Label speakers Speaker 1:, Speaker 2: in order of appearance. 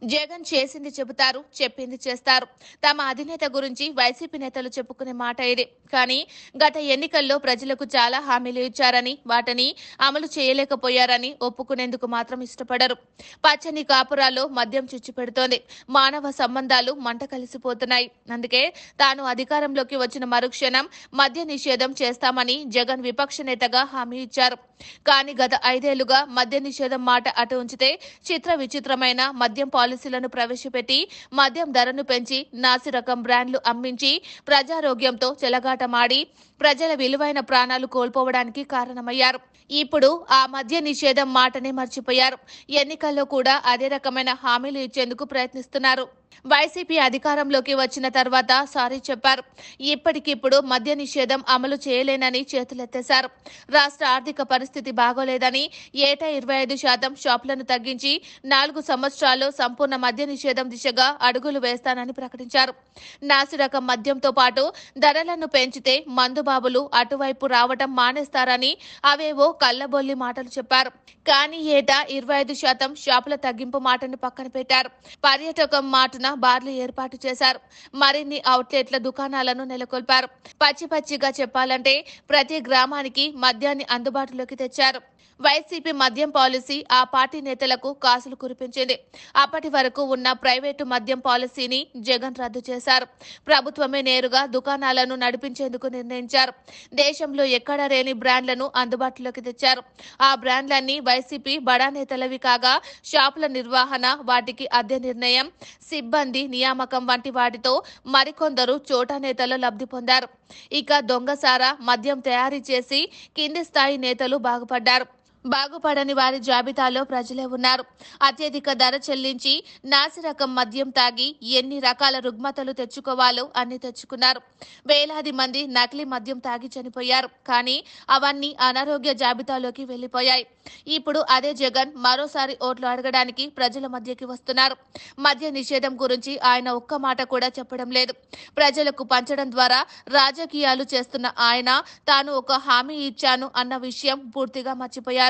Speaker 1: జగన్ చేసింది చెబుతారు, చెప్పింది చేస్తారు. తమ అధినేత గురించి వైసీపీ నేతలు చెప్పుకునే మాట ఇది. కానీ గత ఎన్నికల్లో ప్రజలకు చాలా హామీలు ఇచ్చారని, వాటిని అమలు చేయలేకపోయారని ఒప్పుకునేందుకు మాత్రం ఇష్టపడరు. పచ్చని కాపురాల్లో మద్యం చిచ్చు పెడుతోంది. మానవ సంబంధాలు మంట కలిసిపోతున్నాయి. అందుకే తాను అధికారంలోకి వచ్చిన మరుక్షణం మద్య నిషేధం చేస్తామని జగన్ విపక్ష నేతగా హామీ ఇచ్చారు. కానీ గత 5 ఏళ్లుగా మద్య నిషేధం మాట అటు ఉంచితే చిత్ర విచిత్రమైన మద్యం పాలసీలను ప్రవేశపెట్టి మద్యం ధరను పెంచి నాసిరకం బ్రాండ్లు అమ్మించి ప్రజారోగ్యంతో చెలగాటమాడి ప్రజల విలువైన ప్రాణాలు కోల్పోవడానికి కారణమయ్యారు. ఇప్పుడు ఆ మద్య నిషేధం మాటనే మర్చిపోయారు. ఎన్నికల్లో కూడా అదే రకమైన హామీలు ఇచ్చేందుకు ప్రయత్నిస్తున్నారు. వైసీపీ అధికారంలోకి వచ్చిన తర్వాత సారీ చెప్పారు. ఇప్పటికిప్పుడు మద్య నిషేధం అమలు చేయలేనని చేతులెత్తేశారు. రాష్ట్ర ఆర్థిక పరిస్థితి బాగోలేదని ఏటా 25% షాపులను తగ్గించి 4 సంవత్సరాల్లో సంపూర్ణ మద్య నిషేధం దిశగా అడుగులు వేస్తానని ప్రకటించారు. నాసిరకం మద్యంతో పాటు ధరలను పెంచితే మందుబాబులు అటువైపు రావటం మానేస్తారని అవేవో కల్లబొల్లి మాటలు చెప్పారు. కానీ ఏటా 25% షాపుల తగ్గింపు మాటను పక్కన పెట్టారు. పర్యాటకం మాటున బార్లు ఏర్పాటు చేశారు. మరిన్ని అవుట్లెట్ల దుకాణాలను నెలకొల్పారు. పచ్చిగా చెప్పాలంటే ప్రతి గ్రామానికి మద్యాన్ని అందుబాటులోకి తెచ్చారు. వైసీపీ మద్యం పాలసీ ఆ పార్టీ నేతలకు కాసులు కురిపించింది. అప్పటి వరకు ఉన్న ప్రైవేటు మద్యం పాలసీని జగన్ రద్దు చేశారు. ప్రభుత్వమే నేరుగా దుకాణాలను నడిపించేందుకు నిర్ణయించారు. దేశంలో ఎక్కడా లేని బ్రాండ్లను అందుబాటులోకి తెచ్చారు. ఆ బ్రాండ్లన్నీ వైసీపీ బడా నేతలవి కాగా షాపుల నిర్వహణ, వాటికి అద్దె నిర్ణయం, సిబ్బంది నియామకం వంటి వాటితో మరికొందరు చోటా నేతలు లబ్ధి పొందారు. ఇక దొంగసారా మద్యం తయారీ చేసి కింది స్థాయి నేతలు బాగుపడ్డారు. బాగుపడని వారి జాబితాలో ప్రజలే ఉన్నారు. అత్యధిక ధర చెల్లించి నాసిరకం మద్యం తాగి ఎన్ని రకాల రుగ్మతలు తెచ్చుకోవాలో అన్ని తెచ్చుకున్నారు. వేలాది మంది నకిలీ మద్యం తాగి చనిపోయారు. కానీ అవన్నీ అనారోగ్య జాబితాలోకి వెళ్లిపోయాయి. ఇప్పుడు అదే జగన్ మరోసారి ఓట్లు అడగడానికి ప్రజల మధ్యకి వస్తున్నారు. మద్య నిషేధం గురించి ఆయన ఒక్క మాట కూడా చెప్పడం లేదు. ప్రజలకు పంచడం ద్వారా రాజకీయాలు చేస్తున్న ఆయన తాను ఒక హామీ ఇచ్చాను అన్న విషయం పూర్తిగా మర్చిపోయారు.